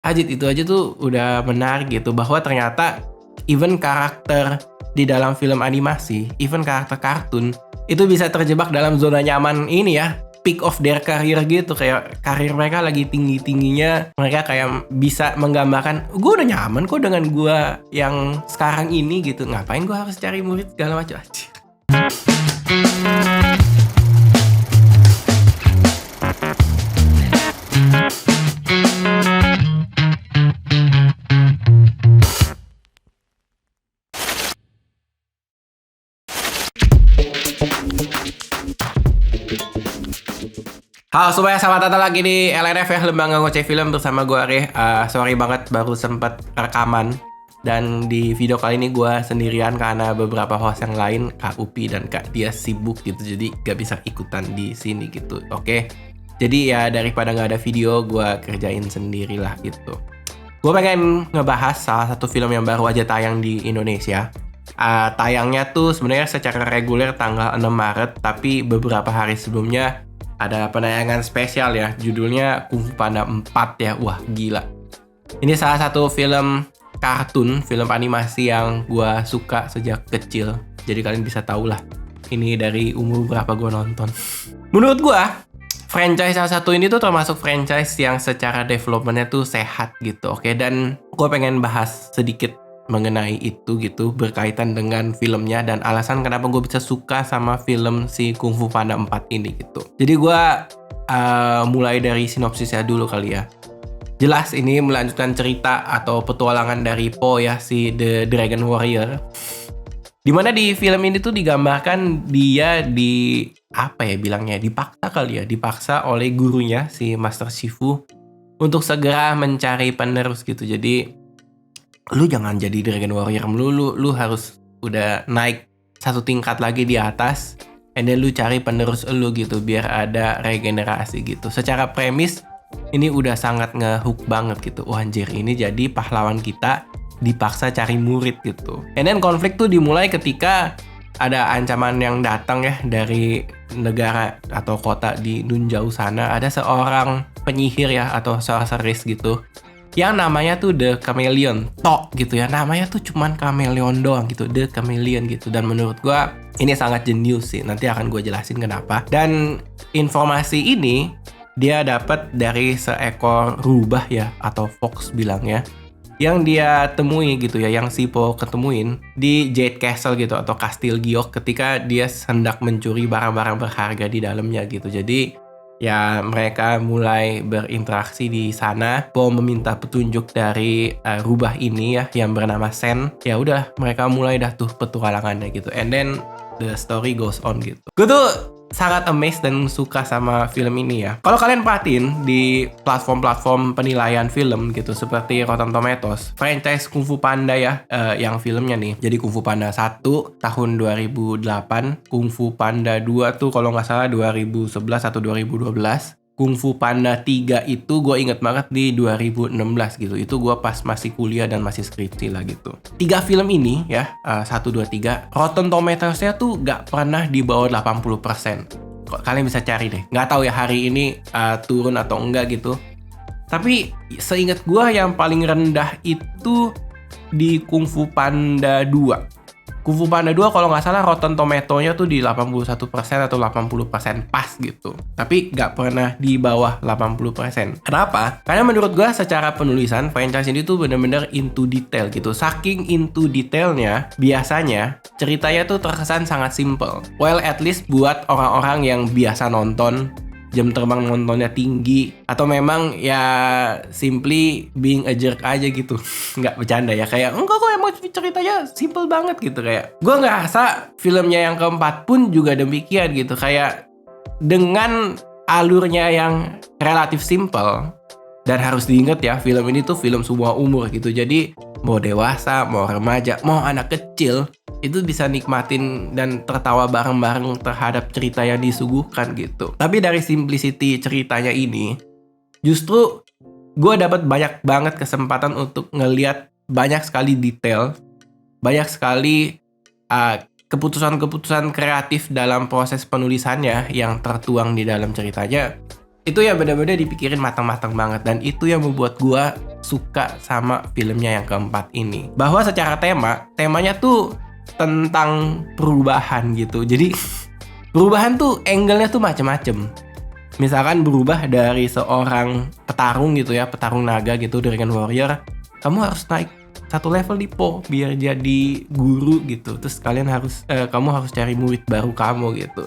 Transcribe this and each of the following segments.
Ajit, itu aja tuh udah menarik gitu, bahwa ternyata even karakter di dalam film animasi, even karakter kartun itu bisa terjebak dalam zona nyaman ini ya, peak of their career gitu. Kayak karir mereka lagi tinggi-tingginya, mereka kayak bisa menggambarkan, gue udah nyaman kok dengan gue yang sekarang ini gitu, ngapain gue harus cari murid segala macam. Halo semuanya, selamat datang lagi di LNF ya, Lembaga Ngoceh Film bersama gue Arif. Sorry banget baru sempat rekaman. Dan di video kali ini gue sendirian karena beberapa host yang lain, Kak Upi dan Kak Dia sibuk gitu, jadi gak bisa ikutan di sini gitu. Oke, jadi ya daripada gak ada video, gue kerjain sendirilah gitu. Gue pengen ngebahas salah satu film yang baru aja tayang di Indonesia. Tayangnya tuh sebenarnya secara reguler tanggal 6 Maret, tapi beberapa hari sebelumnya ada penayangan spesial ya, judulnya Kung Fu Panda 4 ya. Wah, gila. Ini salah satu film kartun, film animasi yang gue suka sejak kecil. Jadi kalian bisa tahu lah, ini dari umur berapa gue nonton. Menurut gue, franchise salah satu ini tuh termasuk franchise yang secara developmentnya tuh sehat gitu, oke? Dan gue pengen bahas sedikit mengenai itu gitu, berkaitan dengan filmnya dan alasan kenapa gue bisa suka sama film si Kung Fu Panda 4 ini gitu. Jadi gue mulai dari sinopsisnya dulu kali ya. Jelas ini melanjutkan cerita atau petualangan dari Po ya, si The Dragon Warrior. Dimana di film ini tuh digambarkan dia dipaksa oleh gurunya si Master Shifu untuk segera mencari penerus gitu. Jadi lu jangan jadi Dragon Warrior melulu, lu harus udah naik satu tingkat lagi di atas, and then lu cari penerus lu gitu, biar ada regenerasi gitu. Secara premis, ini udah sangat ngehook banget gitu. Wah anjir, ini jadi pahlawan kita dipaksa cari murid gitu. And then konflik tuh dimulai ketika ada ancaman yang datang ya dari negara atau kota di nun jauh sana. Ada seorang penyihir ya, atau sorceress gitu, yang namanya tuh The Chameleon gitu ya. Namanya tuh cuman Chameleon doang gitu, The Chameleon gitu. Dan menurut gua ini sangat jenius sih. Nanti akan gue jelasin kenapa. Dan informasi ini dia dapat dari seekor rubah ya, atau fox bilangnya, yang dia temui gitu ya, yang si Po ketemuin di Jade Castle gitu, atau Kastil Giok, ketika dia hendak mencuri barang-barang berharga di dalamnya gitu. Jadi ya mereka mulai berinteraksi di sana. Po meminta petunjuk dari rubah ini ya, yang bernama Sen. Ya udah, mereka mulai dah tuh petualangannya gitu. And then the story goes on gitu. Gue tuh sangat amazed dan suka sama film ini ya. Kalau kalian perhatiin di platform-platform penilaian film gitu, seperti Rotten Tomatoes, franchise Kung Fu Panda ya, yang filmnya nih. Jadi Kung Fu Panda 1 tahun 2008, Kung Fu Panda 2 tuh kalau nggak salah 2011 atau 2012. Kung Fu Panda 3 itu gue inget banget di 2016 gitu. Itu gue pas masih kuliah dan masih skripsi lah gitu. 3 film ini ya, 1, 2, 3, Rotten Tomatoes-nya tuh gak pernah di bawah 80%. Kalian bisa cari deh. Gak tahu ya hari ini turun atau enggak gitu. Tapi seingat gue yang paling rendah itu di Kung Fu Panda 2. Kung Fu Panda 2 kalau nggak salah Rotten Tomato-nya tuh di 81% atau 80% pas gitu. Tapi nggak pernah di bawah 80%. Kenapa? Karena menurut gue secara penulisan, franchise ini tuh bener-bener into detail gitu. Saking into detailnya, biasanya ceritanya tuh terkesan sangat simple. Well, at least buat orang-orang yang biasa nonton, jam terbang nontonnya tinggi, atau memang ya simply being a jerk aja gitu. Nggak bercanda ya, kayak enggak kok, emang ceritanya simple banget gitu. Kayak gue ngerasa filmnya yang keempat pun juga demikian gitu. Kayak dengan alurnya yang relatif simple, dan harus diingat ya, film ini tuh film semua umur gitu. Jadi mau dewasa, mau remaja, mau anak kecil, itu bisa nikmatin dan tertawa bareng-bareng terhadap cerita yang disuguhkan gitu. Tapi dari simplicity ceritanya ini, justru gue dapat banyak banget kesempatan untuk ngelihat banyak sekali detail, banyak sekali keputusan-keputusan kreatif dalam proses penulisannya yang tertuang di dalam ceritanya. Itu ya benar-benar dipikirin matang-matang banget, dan itu yang membuat gua suka sama filmnya yang keempat ini. Bahwa secara temanya tuh tentang perubahan gitu. Jadi perubahan tuh angle-nya tuh macem-macem. Misalkan berubah dari seorang petarung gitu ya, petarung naga gitu, Dragon Warrior, kamu harus naik satu level di Po biar jadi guru gitu. Terus kamu harus cari murid baru kamu gitu.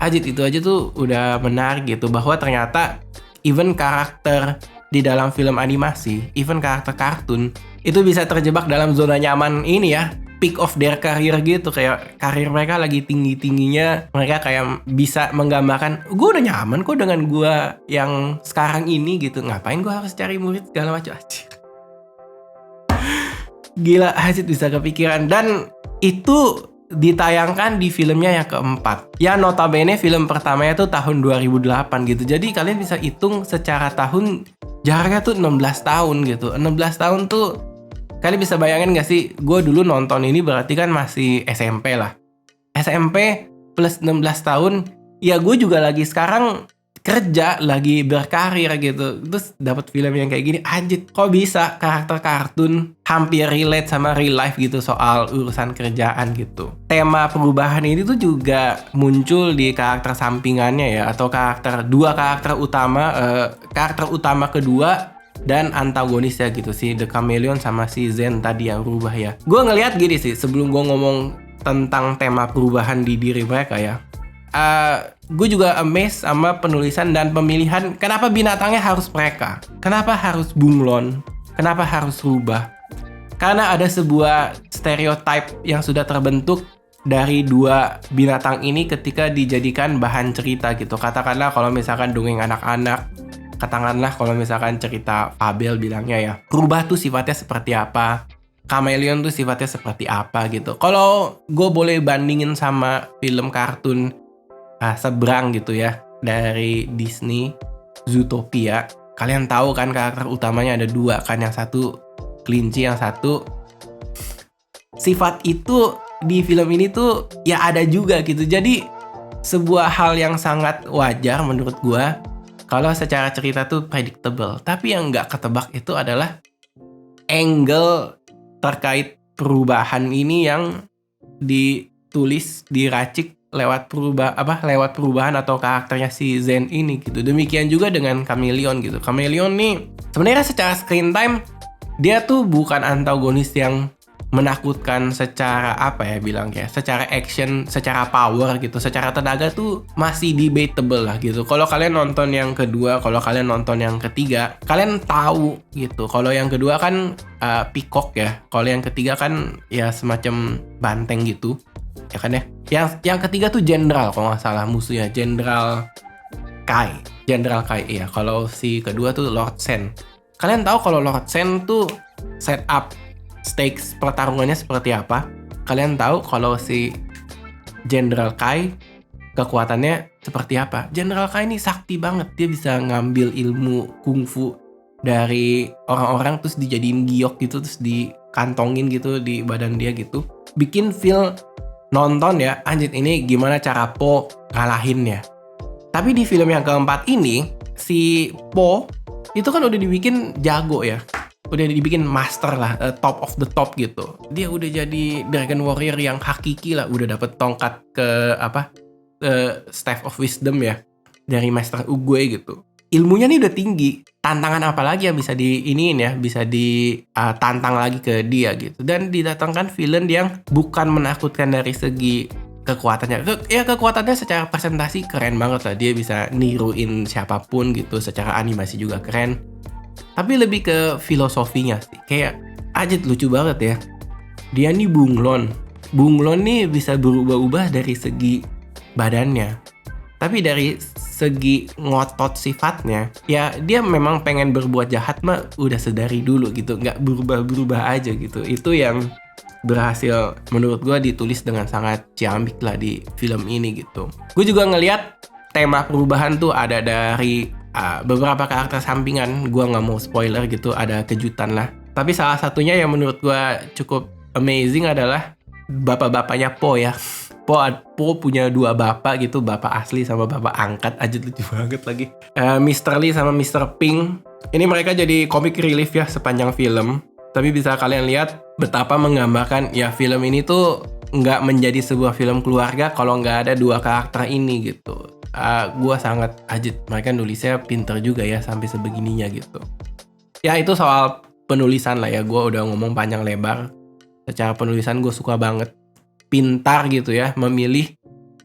Ajit, itu aja tuh udah menarik gitu, bahwa ternyata even karakter di dalam film animasi, even karakter kartun itu bisa terjebak dalam zona nyaman ini ya, peak of their career gitu. Kayak karir mereka lagi tinggi-tingginya, mereka kayak bisa menggambarkan, gue udah nyaman kok dengan gue yang sekarang ini gitu, ngapain gue harus cari murid segala macam. Gila, Ajit bisa kepikiran. Dan itu ditayangkan di filmnya yang keempat. Ya notabene film pertamanya tuh tahun 2008 gitu. Jadi kalian bisa hitung secara tahun, jaraknya tuh 16 tahun gitu. 16 tahun tuh kalian bisa bayangin gak sih? Gue dulu nonton ini berarti kan masih SMP lah. SMP plus 16 tahun, ya gue juga lagi sekarang kerja, lagi berkarir gitu. Terus dapat film yang kayak gini, Ajit, kok bisa karakter kartun hampir relate sama real life gitu soal urusan kerjaan gitu. Tema perubahan ini tuh juga muncul di karakter sampingannya ya, atau dua karakter utama kedua dan antagonisnya gitu, si The Chameleon sama si Zen tadi yang berubah ya. Gue ngelihat gini sih, sebelum gue ngomong tentang tema perubahan di diri mereka ya, gue juga amazed sama penulisan dan pemilihan. Kenapa binatangnya harus mereka? Kenapa harus bunglon? Kenapa harus rubah? Karena ada sebuah stereotype yang sudah terbentuk dari dua binatang ini ketika dijadikan bahan cerita gitu. Katakanlah kalau misalkan dongeng anak-anak, katakanlah kalau misalkan cerita fabel bilangnya ya, rubah tuh sifatnya seperti apa, Chameleon tuh sifatnya seperti apa gitu. Kalau gue boleh bandingin sama film kartun seberang gitu ya, dari Disney, Zootopia. Kalian tahu kan karakter utamanya ada dua kan, yang satu kelinci, yang satu sifat itu di film ini tuh ya ada juga gitu. Jadi sebuah hal yang sangat wajar menurut gua kalau secara cerita tuh predictable. Tapi yang nggak ketebak itu adalah angle terkait perubahan ini yang ditulis, diracik lewat perubahan atau karakternya si Zen ini gitu. Demikian juga dengan Chameleon gitu. Chameleon nih sebenarnya secara screen time dia tuh bukan antagonis yang menakutkan secara secara action, secara power gitu, secara tenaga tuh masih debatable lah gitu. Kalau kalian nonton yang kedua, kalau kalian nonton yang ketiga, kalian tahu gitu. Kalau yang kedua kan peacock ya, kalau yang ketiga kan ya semacam banteng gitu, ya kan ya. Yang ketiga tuh jenderal kalau nggak salah, musuhnya Jenderal Kai iya. Kalau si kedua tuh Lord Sen. Kalian tahu kalau Lord Sen tuh setup stakes pertarungannya seperti apa? Kalian tahu kalau si Jenderal Kai kekuatannya seperti apa? Jenderal Kai ini sakti banget. Dia bisa ngambil ilmu kungfu dari orang-orang terus dijadiin giok gitu, terus dikantongin gitu di badan dia gitu. Bikin feel nonton ya, anjir ini gimana cara Po ngalahinnya. Tapi di film yang keempat ini, si Po itu kan udah dibikin jago ya. Udah dibikin master lah, top of the top gitu. Dia udah jadi Dragon Warrior yang hakiki lah, udah dapet tongkat Staff of Wisdom ya, dari Master Oogway gitu. Ilmunya nih udah tinggi. Tantangan apa lagi yang bisa bisa ditantang lagi ke dia gitu. Dan didatangkan villain yang bukan menakutkan dari segi kekuatannya. Ya kekuatannya secara presentasi keren banget lah. Dia bisa niruin siapapun gitu, secara animasi juga keren. Tapi lebih ke filosofinya sih. Kayak Ajit lucu banget ya. Dia nih bunglon. Bunglon nih bisa berubah-ubah dari segi badannya. Tapi dari segi ngotot sifatnya, ya dia memang pengen berbuat jahat mah udah sedari dulu gitu. Nggak berubah-berubah aja gitu. Itu yang berhasil menurut gue ditulis dengan sangat ciamik lah di film ini gitu. Gue juga ngelihat tema perubahan tuh ada dari beberapa karakter sampingan. Gue nggak mau spoiler gitu, ada kejutan lah. Tapi salah satunya yang menurut gue cukup amazing adalah bapak-bapaknya Po ya. Po punya 2 bapak gitu, bapak asli sama bapak angkat aja, lucu banget lagi. Mr. Lee sama Mr. Pink. Ini mereka jadi comic relief ya sepanjang film. Tapi bisa kalian lihat betapa menggambarkan ya film ini tuh nggak menjadi sebuah film keluarga kalau nggak ada 2 karakter ini gitu. Gua sangat ajit, mereka nulisnya pinter juga ya sampai sebegininya gitu. Ya itu soal penulisan lah ya, gue udah ngomong panjang lebar. Secara penulisan gue suka banget. Pintar gitu ya, memilih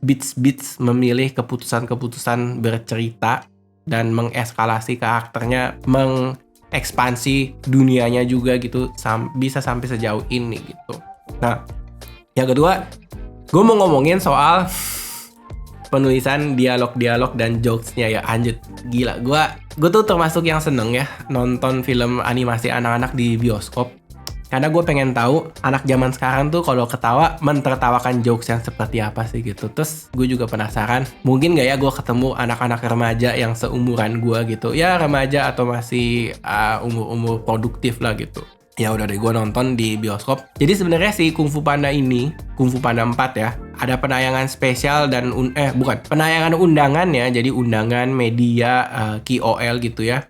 beats, memilih keputusan-keputusan bercerita, dan mengeskalasi karakternya, mengekspansi dunianya juga gitu, bisa sampai sejauh ini gitu. Nah, yang kedua, gue mau ngomongin soal penulisan dialog-dialog dan jokesnya ya, anjir gila. Gue tuh termasuk yang seneng ya nonton film animasi anak-anak di bioskop. Karena gue pengen tahu anak zaman sekarang tuh kalau ketawa mentertawakan jokes yang seperti apa sih gitu. Terus gue juga penasaran, mungkin gak ya gue ketemu anak-anak remaja yang seumuran gue gitu. Ya remaja atau masih umur-umur produktif lah gitu. Ya udah deh, gue nonton di bioskop. Jadi sebenarnya si Kung Fu Panda ini, Kung Fu Panda 4 ya, ada penayangan spesial dan penayangan undangan ya. Jadi undangan media KOL gitu ya.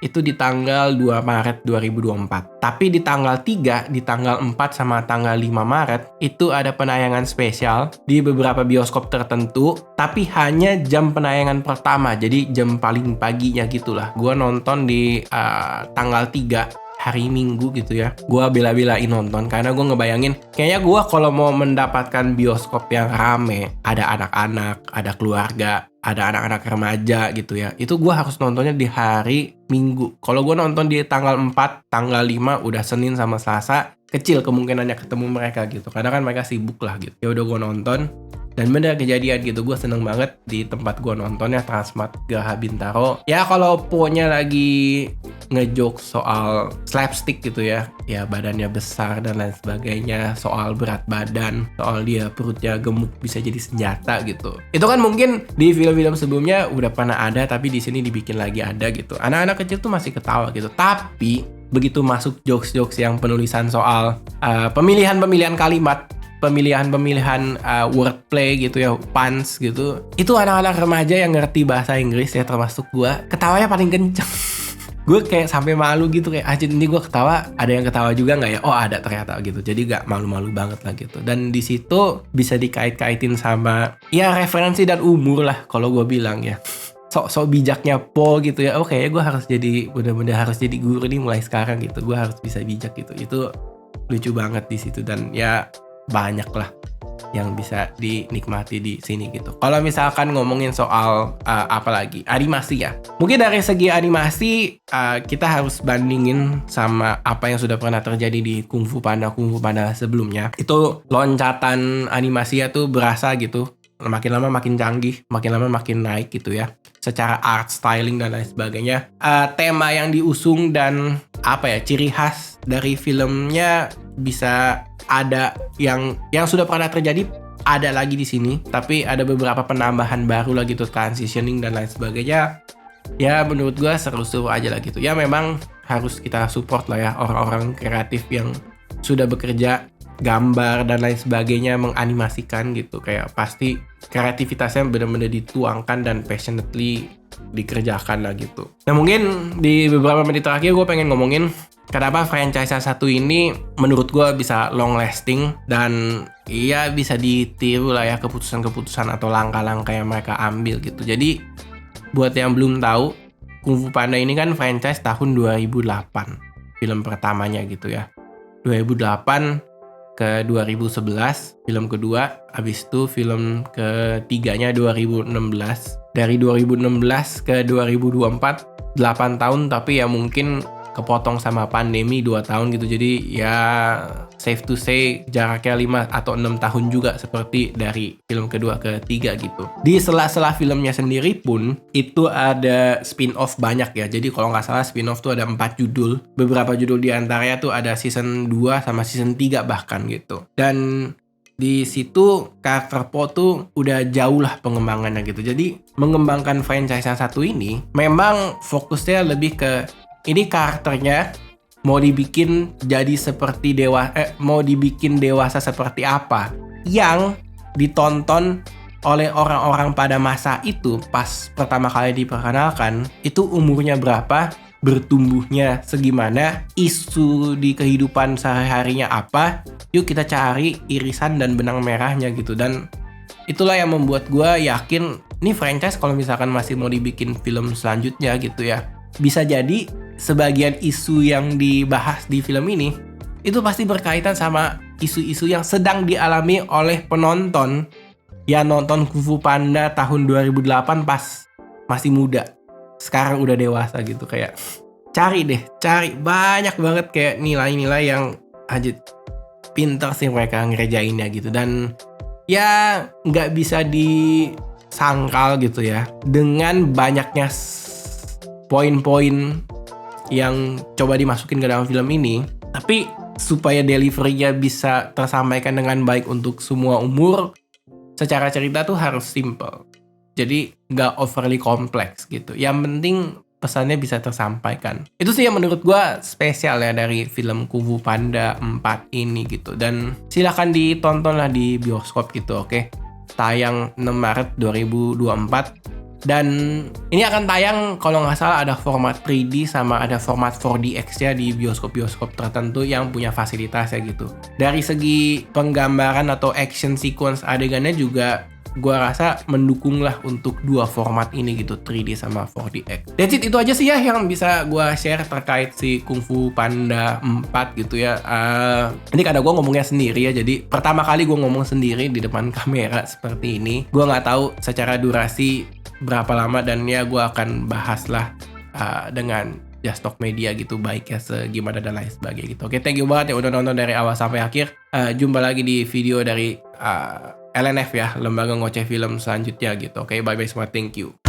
Itu di tanggal 2 Maret 2024. Tapi di tanggal 3, di tanggal 4 sama tanggal 5 Maret itu ada penayangan spesial di beberapa bioskop tertentu, tapi hanya jam penayangan pertama. Jadi jam paling paginya gitulah. Gua nonton di tanggal 3 hari Minggu gitu ya. Gua bela-belain nonton karena gue ngebayangin kayaknya gue kalau mau mendapatkan bioskop yang rame, ada anak-anak, ada keluarga, ada anak-anak remaja gitu ya, itu gue harus nontonnya di hari Minggu. Kalau gue nonton di tanggal 4, tanggal 5 udah Senin sama Selasa, kecil kemungkinannya ketemu mereka gitu, karena kan mereka sibuk lah gitu. Ya udah gue nonton dan bener kejadian gitu. Gue seneng banget di tempat gue nontonnya, Transmart Geraha Bintaro. Ya kalau pokoknya lagi ngejoke soal slapstick gitu ya, ya badannya besar dan lain sebagainya, soal berat badan, soal dia perutnya gemuk bisa jadi senjata gitu. Itu kan mungkin di film-film sebelumnya udah pernah ada, tapi di sini dibikin lagi ada gitu. Anak-anak kecil tuh masih ketawa gitu. Tapi begitu masuk jokes-jokes yang penulisan soal pemilihan-pemilihan kalimat, pemilihan wordplay gitu ya, puns gitu, itu anak-anak remaja yang ngerti bahasa Inggris ya, termasuk gue, ketawanya paling kenceng. Gue kayak sampai malu gitu, kayak anjir ini gue ketawa, ada yang ketawa juga nggak ya? Oh ada ternyata gitu. Jadi gak malu-malu banget lah gitu. Dan di situ bisa dikait-kaitin sama ya referensi dan umur lah kalau gue bilang ya. Sok-sok bijaknya Po gitu ya. Oh kayaknya gue harus jadi, bener-bener harus jadi guru nih mulai sekarang gitu. Gue harus bisa bijak gitu. Itu lucu banget di situ, dan ya banyak lah yang bisa dinikmati di sini gitu. Kalau misalkan ngomongin soal apalagi animasi ya, mungkin dari segi animasi kita harus bandingin sama apa yang sudah pernah terjadi di Kung Fu Panda sebelumnya. Itu loncatan animasinya tuh berasa gitu, makin lama makin canggih, makin lama makin naik gitu ya, secara art styling dan lain sebagainya. Tema yang diusung dan ciri khas dari filmnya bisa ada yang sudah pernah terjadi, ada lagi di sini, tapi ada beberapa penambahan baru lagi tuh, transitioning dan lain sebagainya. Ya menurut gue seru-seru aja lah gitu. Ya memang harus kita support lah ya orang-orang kreatif yang sudah bekerja gambar dan lain sebagainya, menganimasikan gitu. Kayak pasti kreativitasnya benar-benar dituangkan dan passionately dikerjakan lah gitu. Nah mungkin di beberapa menit terakhir gue pengen ngomongin kenapa franchise satu ini menurut gue bisa long lasting dan iya bisa ditiru lah ya keputusan-keputusan atau langkah-langkah yang mereka ambil gitu. Jadi buat yang belum tahu, Kung Fu Panda ini kan franchise tahun 2008 film pertamanya gitu ya. 2008 ke 2011 film kedua, habis itu film ketiganya 2016. Dari 2016 ke 2024 8 tahun, tapi ya mungkin kepotong sama pandemi 2 tahun gitu. Jadi ya safe to say jaraknya 5 atau 6 tahun juga seperti dari film kedua ke 3 gitu. Di sela-sela filmnya sendiri pun itu ada spin-off banyak ya. Jadi kalau nggak salah spin-off tuh ada 4 judul. Beberapa judul di antaranya tuh ada season 2 sama season 3 bahkan gitu. Dan di situ karakter Po tuh udah jauh lah pengembangannya gitu. Jadi mengembangkan franchise yang satu ini memang fokusnya lebih ke ini karakternya mau dibikin jadi seperti mau dibikin dewasa seperti apa yang ditonton oleh orang-orang pada masa itu pas pertama kali diperkenalkan, itu umurnya berapa, bertumbuhnya segimana, isu di kehidupan sehari-harinya apa, yuk kita cari irisan dan benang merahnya gitu. Dan itulah yang membuat gue yakin ini franchise kalau misalkan masih mau dibikin film selanjutnya gitu ya, bisa jadi sebagian isu yang dibahas di film ini itu pasti berkaitan sama isu-isu yang sedang dialami oleh penonton yang nonton Kung Fu Panda tahun 2008 pas masih muda. Sekarang udah dewasa gitu. Kayak cari banyak banget kayak nilai-nilai yang anjir pinter sih mereka ngerjainnya gitu. Dan ya nggak bisa disangkal gitu ya dengan banyaknya poin-poin yang coba dimasukin ke dalam film ini, tapi supaya delivery-nya bisa tersampaikan dengan baik untuk semua umur, secara cerita tuh harus simple. Jadi nggak overly kompleks gitu. Yang penting pesannya bisa tersampaikan. Itu sih yang menurut gue spesial ya dari film Kung Fu Panda 4 ini gitu. Dan silahkan ditonton lah di bioskop gitu, oke? Tayang 6 Maret 2024. Dan ini akan tayang kalau nggak salah ada format 3D sama ada format 4DX ya di bioskop-bioskop tertentu yang punya fasilitas ya gitu. Dari segi penggambaran atau action sequence adegannya juga gua rasa mendukung lah untuk dua format ini gitu, 3D sama 4DX. That's it, itu aja sih ya yang bisa gua share terkait si Kung Fu Panda 4 gitu ya. Ini karena gua ngomongnya sendiri ya, jadi pertama kali gua ngomong sendiri di depan kamera seperti ini. Gua nggak tahu secara durasi berapa lama, dan ya gue akan bahas lah dengan Just Talk Media gitu, baiknya segimana dan lain sebagainya gitu. Oke, thank you banget ya udah nonton dari awal sampai akhir. Jumpa lagi di video dari LNF ya, Lembaga Ngoceh Film selanjutnya gitu. Oke, bye-bye semua, thank you.